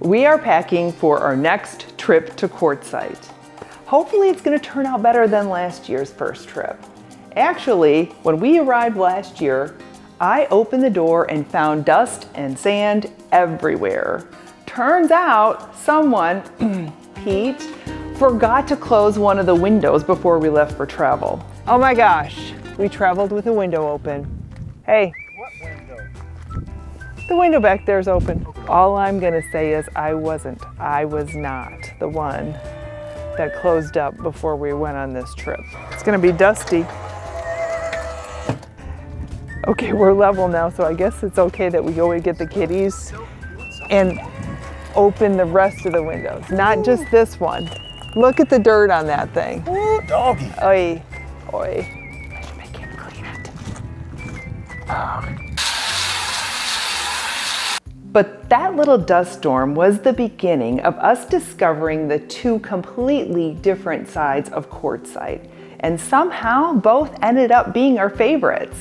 We are packing for our next trip to Quartzsite. Hopefully it's going to turn out better than last year's first trip. Actually, when we arrived last year, I opened the door and found dust and sand everywhere. Turns out someone, Pete, forgot to close one of the windows before we left for travel. Oh my gosh, we traveled with a window open. Hey. What window? The window back there is open. All I'm gonna say is I was not the one that closed up before we went on this trip. It's gonna be dusty. Okay, we're level now, so I guess it's okay that we go and get the kitties and open the rest of the windows, not just this one. Look at the dirt on that thing. Ooh, doggy. Oi, oi. I should make him clean it. But that little dust storm was the beginning of us discovering the two completely different sides of Quartzsite, and somehow both ended up being our favorites.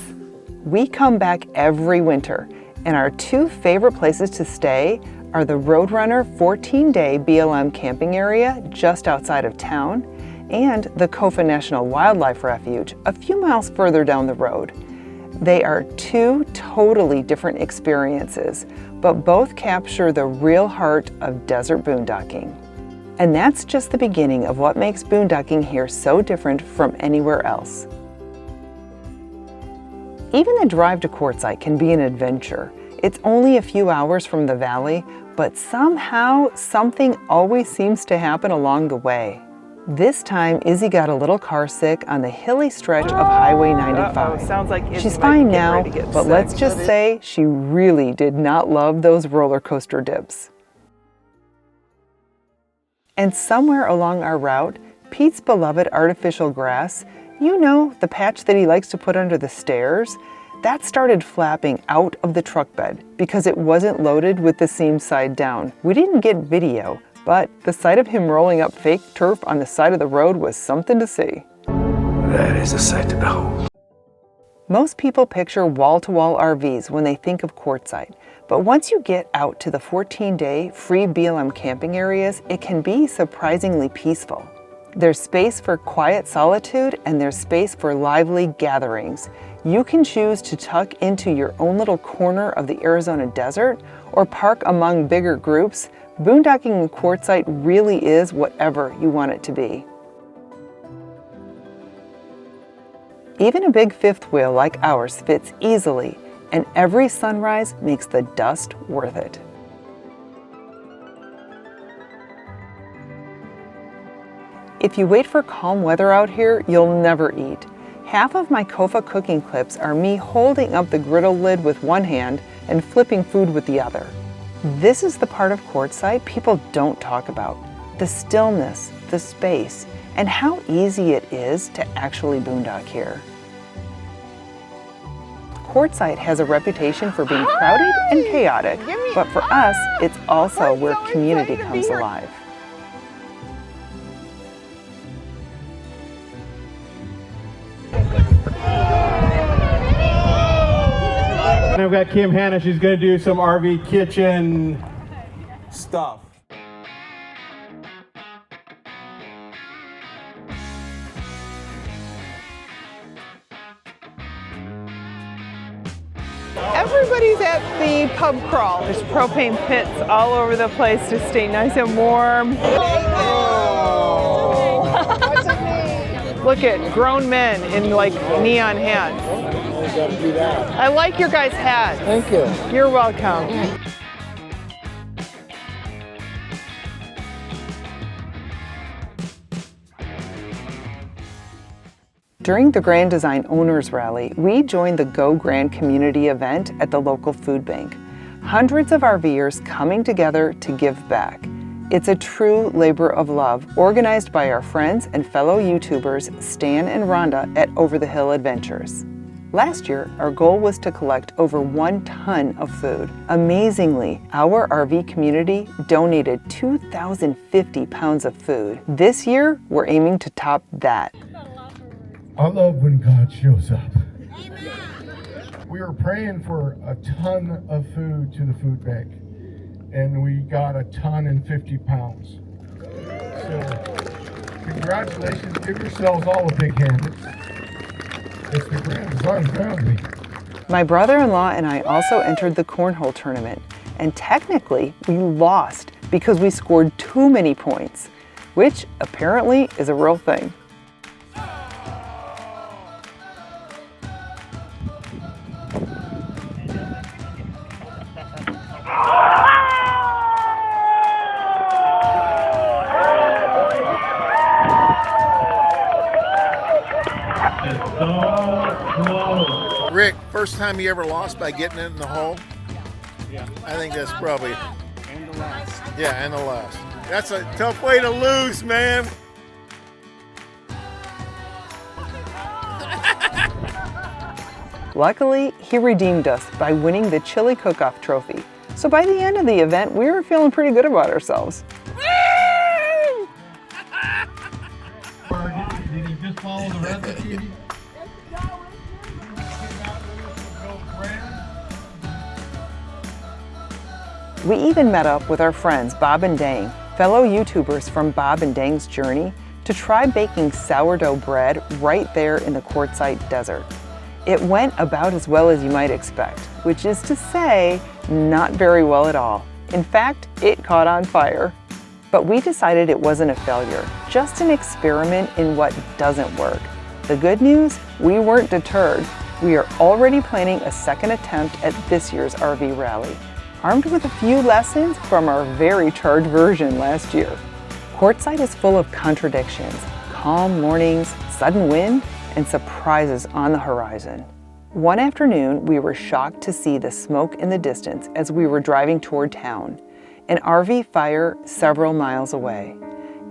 We come back every winter, and our two favorite places to stay are the Roadrunner 14-day BLM camping area just outside of town and the KOFA National Wildlife Refuge a few miles further down the road. They are two totally different experiences, but both capture the real heart of desert boondocking. And that's just the beginning of what makes boondocking here so different from anywhere else. Even the drive to Quartzsite can be an adventure. It's only a few hours from the valley, but somehow something always seems to happen along the way. This time, Izzy got a little car sick on the hilly stretch of Highway 95. Sounds like Izzy She's fine now, but sick. Let's just say she really did not love those roller coaster dips. And somewhere along our route, Pete's beloved artificial grass, you know, the patch that he likes to put under the stairs, that started flapping out of the truck bed because it wasn't loaded with the seam side down. We didn't get video, but the sight of him rolling up fake turf on the side of the road was something to see. That is a sight to behold. Most people picture wall-to-wall RVs when they think of Quartzsite, but once you get out to the 14-day free BLM camping areas, it can be surprisingly peaceful. There's space for quiet solitude and there's space for lively gatherings. You can choose to tuck into your own little corner of the Arizona desert or park among bigger groups. Boondocking in Quartzsite really is whatever you want it to be. Even a big fifth wheel like ours fits easily, and every sunrise makes the dust worth it. If you wait for calm weather out here, you'll never eat. Half of my KOFA cooking clips are me holding up the griddle lid with one hand and flipping food with the other. This is the part of Quartzsite people don't talk about. The stillness, the space, and how easy it is to actually boondock here. Quartzsite has a reputation for being crowded and chaotic, but for us, it's also where community comes alive. And I've got Kim Hanna, she's gonna do some RV kitchen stuff. Everybody's at the pub crawl. There's propane pits all over the place to stay nice and warm. Oh. What's her name? Look at grown men in like neon hats. I gotta do that. I like your guys' hats. Thank you. You're welcome. During the Grand Design Owners Rally, we joined the Go Grand community event at the local food bank. Hundreds of RVers coming together to give back. It's a true labor of love, organized by our friends and fellow YouTubers Stan and Rhonda at Over the Hill Adventures. Last year, our goal was to collect over 1 ton of food. Amazingly, our RV community donated 2,050 pounds of food. This year, we're aiming to top that. I love when God shows up. We were praying for a ton of food to the food bank. and we got a ton and 50 pounds. So, congratulations, give yourselves all a big hand. It's the grandson family. My brother-in-law and I also entered the cornhole tournament, and technically we lost because we scored too many points, which apparently is a real thing. Rick, first time you ever lost by getting it in the hole? Yeah. I think that's probably. And the last. Yeah, and the last. That's a tough way to lose, man. Luckily, he redeemed us by winning the Chili Cookoff trophy. So by the end of the event, we were feeling pretty good about ourselves. Did he just follow the recipe? We even met up with our friends Bob and Dang, fellow YouTubers from Bob and Dang's Journey, to try baking sourdough bread right there in the Quartzsite Desert. It went about as well as you might expect, which is to say, not very well at all. In fact, it caught on fire. But we decided it wasn't a failure, just an experiment in what doesn't work. The good news, we weren't deterred. We are already planning a second attempt at this year's RV rally, armed with a few lessons from our very charged version last year. Quartzsite is full of contradictions, calm mornings, sudden wind, and surprises on the horizon. One afternoon, we were shocked to see the smoke in the distance as we were driving toward town, an RV fire several miles away.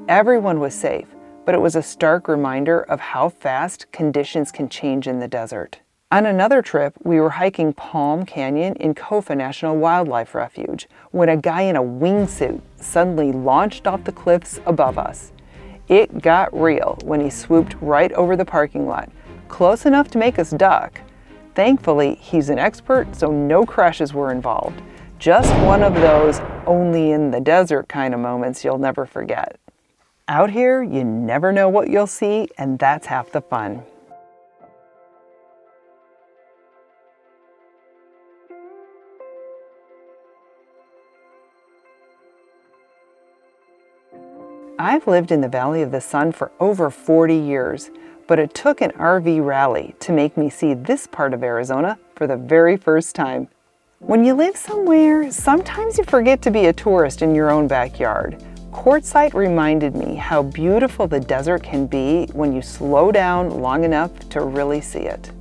Everyone was safe, but it was a stark reminder of how fast conditions can change in the desert. On another trip, we were hiking Palm Canyon in KOFA National Wildlife Refuge when a guy in a wingsuit suddenly launched off the cliffs above us. It got real when he swooped right over the parking lot, close enough to make us duck. Thankfully, he's an expert, so no crashes were involved. Just one of those only in the desert kind of moments you'll never forget. Out here, you never know what you'll see, and that's half the fun. I've lived in the Valley of the Sun for over 40 years, but it took an RV rally to make me see this part of Arizona for the very first time. When you live somewhere, sometimes you forget to be a tourist in your own backyard. Quartzsite reminded me how beautiful the desert can be when you slow down long enough to really see it.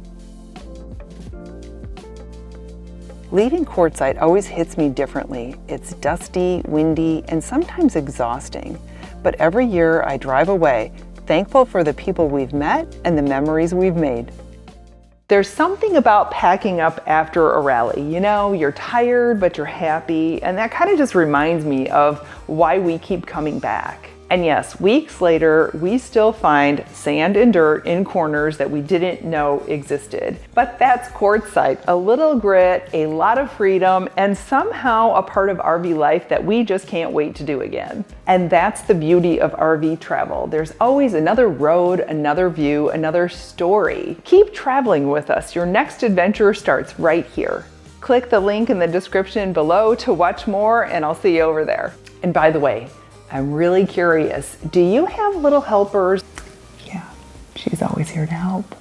Leaving Quartzsite always hits me differently. It's dusty, windy, and sometimes exhausting. But every year I drive away, thankful for the people we've met and the memories we've made. There's something about packing up after a rally. You know, you're tired, but you're happy, and that kind of just reminds me of why we keep coming back. And yes, weeks later, we still find sand and dirt in corners that we didn't know existed. But that's Quartzsite, a little grit, a lot of freedom, and somehow a part of RV life that we just can't wait to do again. And that's the beauty of RV travel. There's always another road, another view, another story. Keep traveling with us. Your next adventure starts right here. Click the link in the description below to watch more, and I'll see you over there. And by the way, I'm really curious, do you have little helpers? Yeah, she's always here to help.